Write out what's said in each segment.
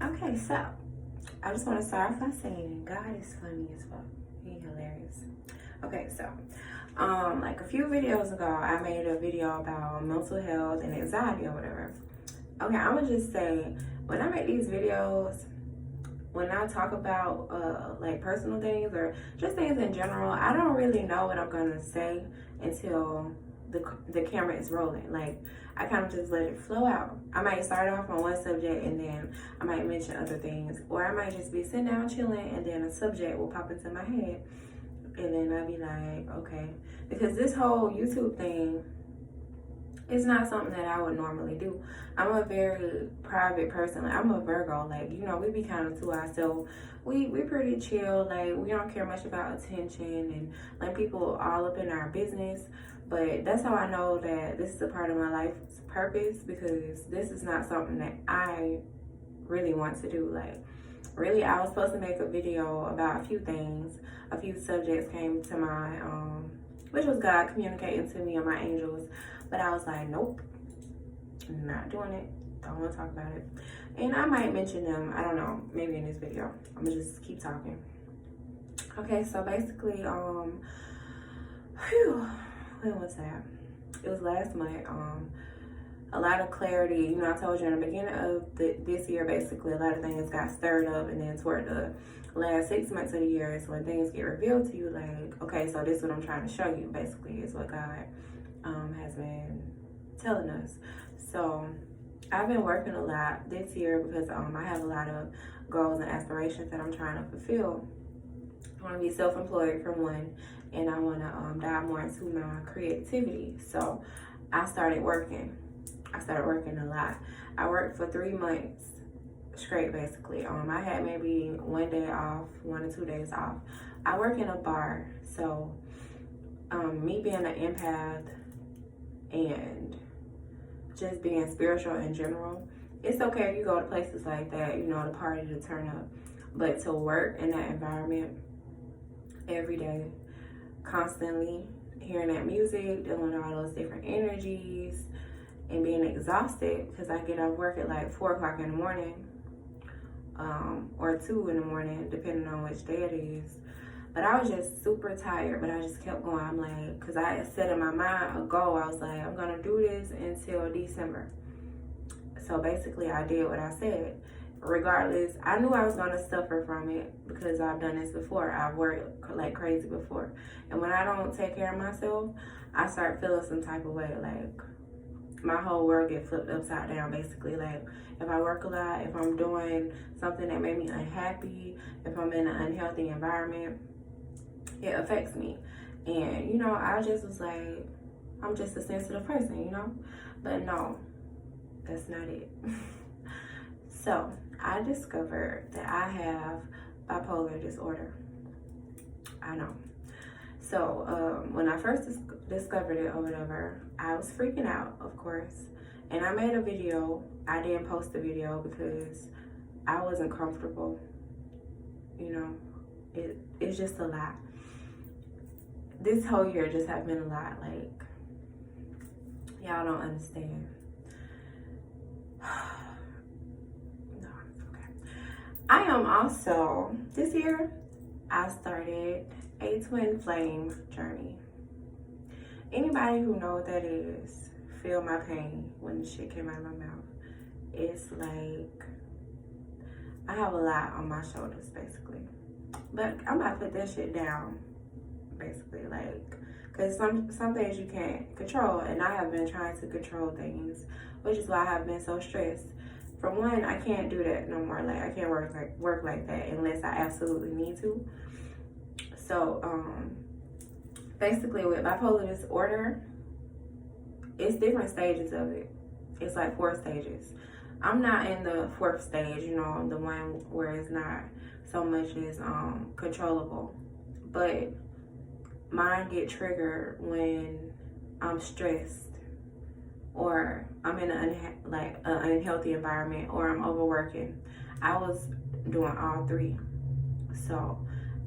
Okay, so I just want to start off by saying God is funny as fuck. He's hilarious. Okay, so like a few videos ago, I made a video about mental health and anxiety or whatever. Okay, I'm gonna just say when I make these videos, when I talk about like personal things or just things in general, I don't really know what I'm gonna say until the camera is rolling. Like I kind of just let it flow out. I might start off on one subject and then I might mention other things, or I might just be sitting down chilling and then a subject will pop into my head, and then I'll be like, okay, because this whole YouTube thing, it's not something that I would normally do. I'm a very private person. Like, I'm a Virgo. Like, you know, we be kind of to ourselves. We pretty chill. Like, we don't care much about attention and like people all up in our business. But that's how I know that this is a part of my life's purpose, because this is not something that I really want to do. Like, really, I was supposed to make a video about a few things. A few subjects came to my which was God communicating to me and my angels. But I was like, nope, not doing it. Don't want to talk about it. And I might mention them, I don't know, maybe in this video. I'm gonna just keep talking. Okay, so basically, when was that? It was last month. A lot of clarity. You know, I told you in the beginning of this year, basically, a lot of things got stirred up, and then toward the last 6 months of the year is when things get revealed to you. Like, okay, so this is what I'm trying to show you. Basically, is what God has been telling us. So I've been working a lot this year because I have a lot of goals and aspirations that I'm trying to fulfill. I want to be self-employed for one, and I want to dive more into my creativity. So I started working a lot. I worked for 3 months straight, basically. I had maybe 1 day off, 1 or 2 days off. I work in a bar, so me being an empath and just being spiritual in general, it's okay if you go to places like that, you know, to party, to turn up, but to work in that environment every day, constantly hearing that music, dealing with all those different energies, and being exhausted, because I get off work at like 4 o'clock in the morning, or 2 in the morning, depending on which day it is. But I was just super tired, but I just kept going. I'm like, because I had set in my mind a goal. I was like, I'm going to do this until December. So basically, I did what I said. Regardless, I knew I was going to suffer from it because I've done this before. I've worked like crazy before. And when I don't take care of myself, I start feeling some type of way. Like, my whole world get flipped upside down, basically. Like, if I work a lot, if I'm doing something that made me unhappy, if I'm in an unhealthy environment, it affects me. And, you know, I just was like, I'm just a sensitive person, you know? But no, that's not it. So, I discovered that I have bipolar disorder. I know. So, when I first discovered it or whatever, I was freaking out, of course. And I made a video. I didn't post the video because I wasn't comfortable. You know, it's just a lot. This whole year just has been a lot. Like, y'all don't understand. No, it's okay. I am also, this year, I started a twin flame journey. Anybody who knows what that is, feel my pain when the shit came out of my mouth. It's like, I have a lot on my shoulders, basically. But I'm about to put that shit down, basically, like, because some things you can't control, and I have been trying to control things, which is why I have been so stressed. For one, I can't do that no more. Like, I can't work like that unless I absolutely need to. So, basically with bipolar disorder, it's different stages of it. It's like 4 stages. I'm not in the 4th stage, you know, the one where it's not so much as controllable. But mine get triggered when I'm stressed, or I'm in an unhealthy environment, or I'm overworking. I was doing all 3. So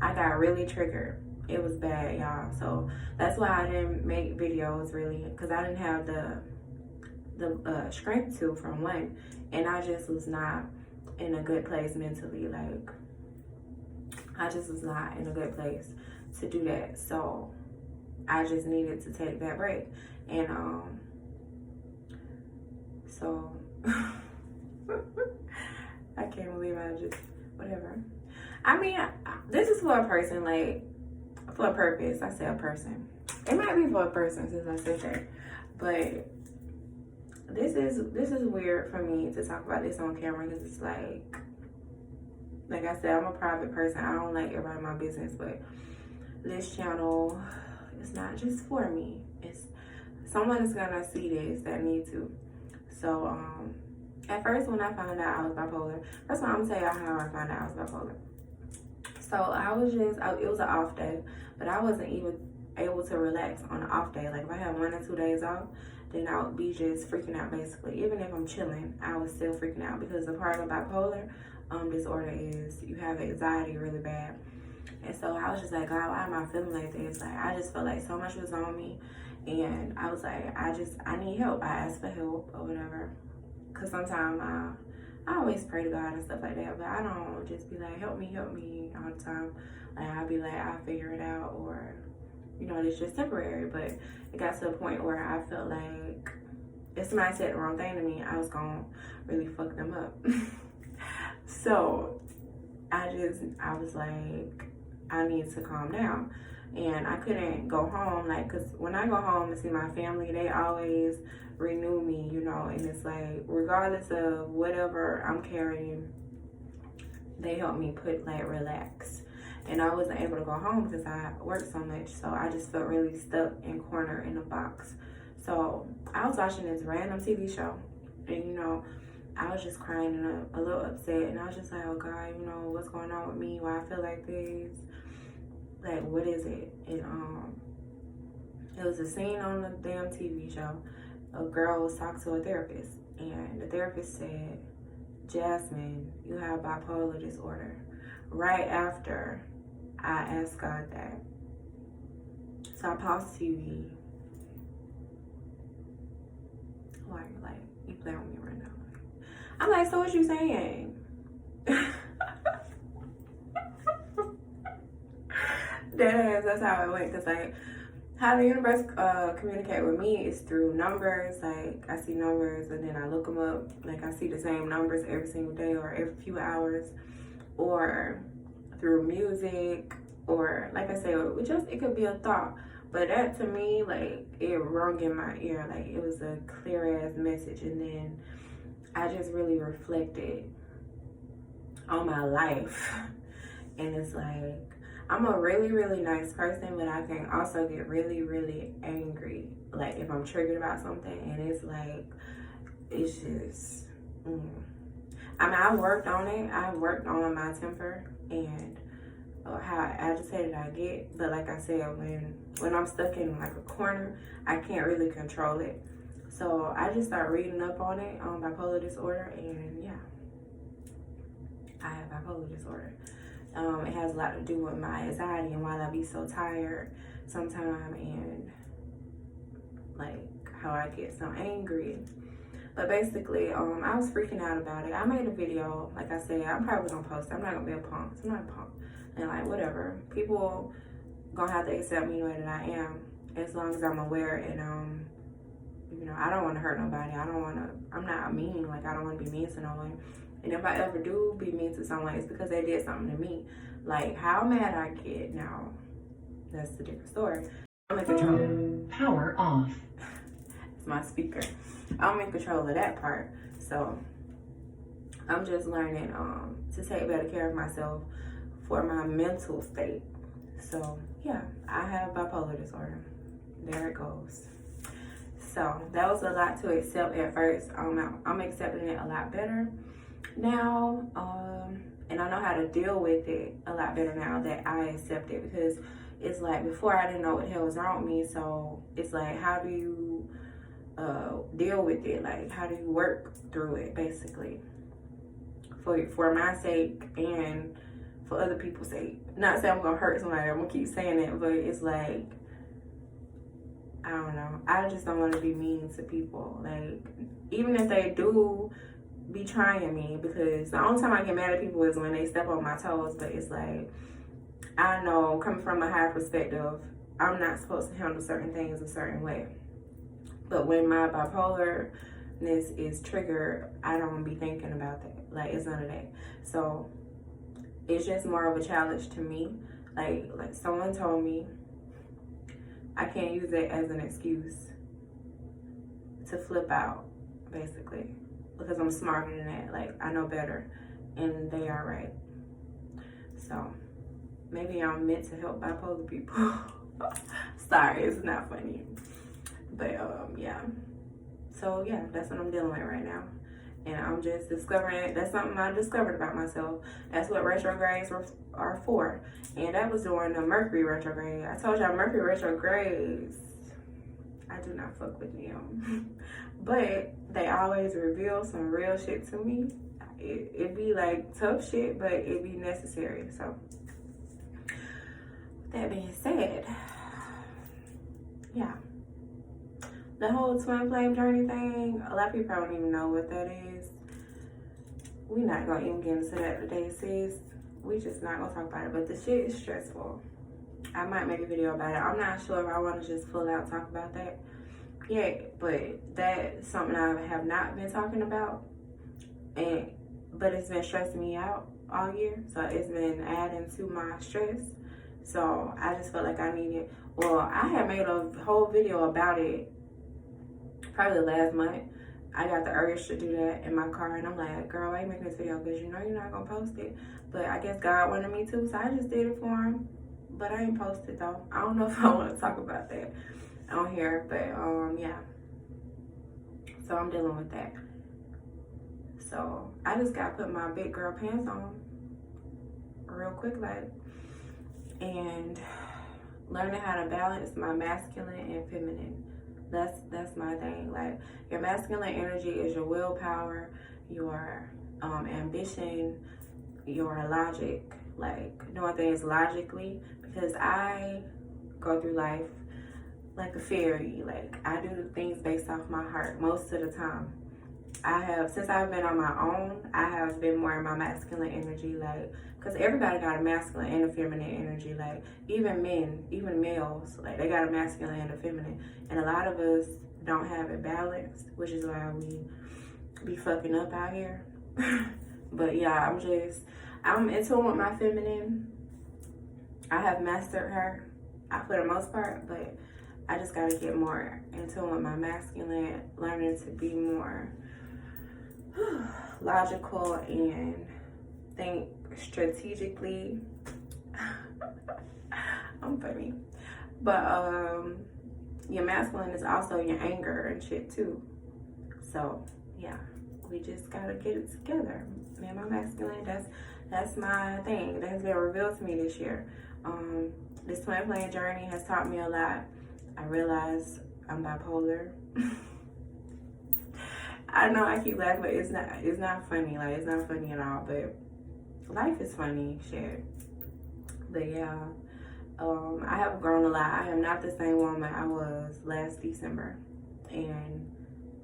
I got really triggered. It was bad, y'all. So that's why I didn't make videos, really, because I didn't have the strength to, from one, and I just was not in a good place mentally. Like, I just was not in a good place to do that. So I just needed to take that break. And so I can't believe I just, whatever. I mean, this is for a person, like, for a purpose. I say a person. It might be for a person since I said that. But this is weird for me to talk about this on camera, because it's like I said, I'm a private person. I don't like everybody in my business, but this channel is not just for me. It's someone is gonna see this that need to. So at first when I found out I was bipolar, first of all, I'm gonna tell y'all how I found out I was bipolar. So I was just, it was an off day, but I wasn't even able to relax on an off day. Like if I had 1 or 2 days off, then I would be just freaking out basically. Even if I'm chilling, I was still freaking out, because the part of bipolar disorder is you have anxiety really bad. And so I was just like, God, why am I feeling like this? Like, I just felt like so much was on me. And I was like, I need help. I asked for help or whatever. Because sometimes I always pray to God and stuff like that, but I don't just be like, help me all the time. Like, I'll be like, I'll figure it out, or, you know, it's just temporary. But it got to a point where I felt like if somebody said the wrong thing to me, I was going to really fuck them up. So I was like, I need to calm down. And I couldn't go home, like, because when I go home and see my family, they always renew me, you know, and it's like, regardless of whatever I'm carrying, they help me relax. And I wasn't able to go home because I worked so much, so I just felt really stuck and cornered in a box. So I was watching this random TV show, and, you know, I was just crying and a little upset, and I was just like, oh God, you know, what's going on with me? Why I feel like this? Like, what is it? And it was a scene on the damn TV show. A girl was talking to a therapist, and the therapist said, Jasmine, you have bipolar disorder. Right after I asked God that. So I paused TV. Why are you like, you playing with me right now? I'm like, so what you saying? That's how it went. Cause like, how the universe communicate with me is through numbers. Like, I see numbers and then I look them up. Like, I see the same numbers every single day or every few hours, or through music, or like I say, it could be a thought. But that to me, like, it rung in my ear. Like, it was a clear ass message. And then I just really reflected on my life. And it's like, I'm a really, really nice person, but I can also get really, really angry. Like, if I'm triggered about something, and it's like, it's just, I mean, I've worked on it. I've worked on my temper and how agitated I get. But like I said, when I'm stuck in like a corner, I can't really control it. So I just started reading up on it, on bipolar disorder, and yeah, I have bipolar disorder. It has a lot to do with my anxiety and why I be so tired sometimes, and like how I get so angry. But basically, I was freaking out about it. I made a video, like I said, I'm probably gonna post it. I'm not gonna be a punk. I'm not a punk. And like, whatever. People gonna have to accept me the way that I am, as long as I'm aware. And you know, I don't want to hurt nobody. I'm not mean. Like, I don't want to be mean to no one. And if I ever do be mean to someone, it's because they did something to me. Like, how mad I get now, that's a different story. I'm in control. Power off. It's my speaker. I'm in control of that part. So I'm just learning to take better care of myself for my mental state. So yeah, I have bipolar disorder. There it goes. So that was a lot to accept at first. I'm accepting it a lot better now, and I know how to deal with it a lot better now that I accept it, because it's like, before I didn't know what the hell was wrong with me. So it's like, how do you deal with it? Like, how do you work through it, basically, for my sake and for other people's sake? Not saying I'm gonna hurt somebody, I'm gonna keep saying it, but it's like, I don't know, I just don't want to be mean to people. Like, even if they do be trying me, because the only time I get mad at people is when they step on my toes. But it's like, I know, coming from a higher perspective, I'm not supposed to handle certain things a certain way. But when my bipolarness is triggered, I don't be thinking about that. Like, it's none of that. So it's just more of a challenge to me. Like someone told me, I can't use it as an excuse to flip out, basically, because I'm smarter than that. Like, I know better, and they are right. So maybe I'm meant to help bipolar people. Sorry, it's not funny. But yeah. So yeah, that's what I'm dealing with right now. And I'm just discovering, that's something I discovered about myself. That's what retrogrades are for. And that was during the Mercury retrograde. I told y'all Mercury retrogrades, I do not fuck with them. But they always reveal some real shit to me. It be like tough shit, but it be necessary. So with that being said, yeah. The whole twin flame journey thing, a lot of people don't even know what that is. We're not gonna even get into that today, sis. We just not gonna talk about it, but the shit is stressful. I might make a video about it. I'm not sure if I want to just full out talk about that yet, but that's something I have not been talking about, but it's been stressing me out all year, so it's been adding to my stress. So I just felt like I needed, well, I had made a whole video about it probably last month. I got the urge to do that in my car, and I'm like, girl, why are you making this video? Because you know you're not gonna post it. But I guess God wanted me to, so I just did it for him. But I ain't posted though. I don't know if I want to talk about that on here, but yeah. So I'm dealing with that. So I just gotta put my big girl pants on real quick, like, and learning how to balance my masculine and feminine. That's my thing. Like, your masculine energy is your willpower, your ambition, your logic, like doing things logically. Because I go through life like a fairy. Like, I do things based off my heart most of the time. Since I've been on my own, I have been more in my masculine energy, like, because everybody got a masculine and a feminine energy, like, even men, even males, like, they got a masculine and a feminine, and a lot of us don't have it balanced, which is why we be fucking up out here. But yeah, I'm in tune with my feminine. I have mastered her for the most part, but I just gotta get more in tune with my masculine, learning to be more logical and think strategically. I'm funny. But your masculine is also your anger and shit too. So yeah, we just gotta get it together. Me and my masculine, that's my thing. That has been revealed to me this year. This twin flame journey has taught me a lot. I realized I'm bipolar. I know I keep laughing, but it's not funny. Like, it's not funny at all, but life is funny, shit. But yeah, I have grown a lot. I am not the same woman I was last December. And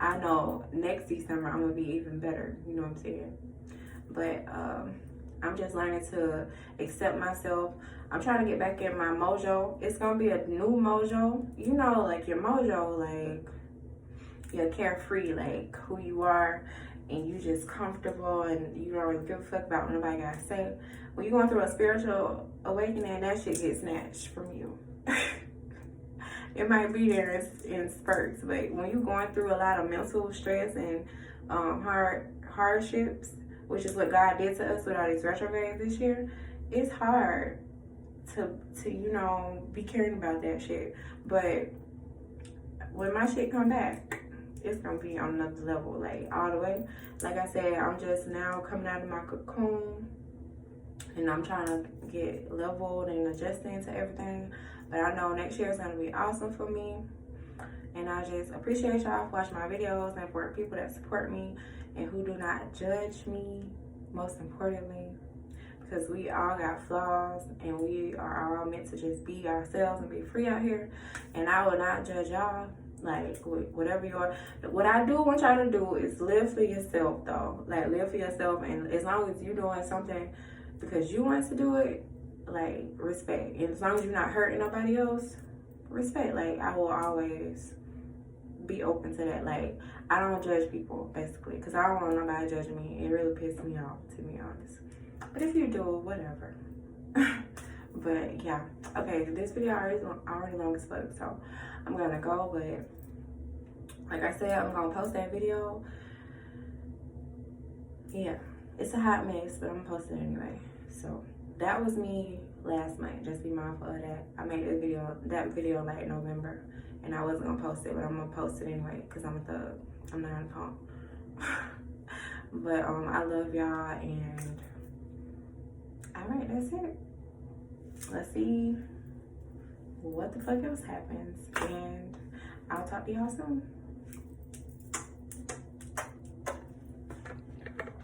I know next December I'm gonna be even better, you know what I'm saying? But I'm just learning to accept myself. I'm trying to get back in my mojo. It's gonna be a new mojo. You know, like your mojo, like you're carefree, like who you are, and you just comfortable, and you don't really give a fuck about what nobody gotta say. When you're going through a spiritual awakening, that shit gets snatched from you. It might be there in spurts, but when you're going through a lot of mental stress and hardships, which is what God did to us with all these retrogrades this year, it's hard to you know, be caring about that shit. But when my shit come back, it's gonna be on another level, like all the way. Like I said, I'm just now coming out of my cocoon, and I'm trying to get leveled and adjusting to everything. But I know next year is gonna be awesome for me. And I just appreciate y'all for watching my videos, and for the people that support me and who do not judge me, most importantly, because we all got flaws and we are all meant to just be ourselves and be free out here. And I will not judge y'all. Like, whatever what I do want y'all to do is live for yourself, though. Like, live for yourself, and as long as you're doing something because you want to do it, like, respect. And as long as you're not hurting nobody else, respect. Like, I will always be open to that. Like, I don't judge people, basically, because I don't want nobody judging me. It really pisses me off, to be honest. But if you do, whatever. But yeah, okay, this video already long as fuck, so I'm gonna go. But like I said, I'm gonna post that video. Yeah, it's a hot mess, but I'm gonna post it anyway. So that was me last month. Just be mindful of that. I made that video like November, and I wasn't gonna post it, but I'm gonna post it anyway because I'm a thug. I'm not on the phone. But I love y'all, and all right, that's it. Let's see what the fuck else happens, and I'll talk to y'all soon.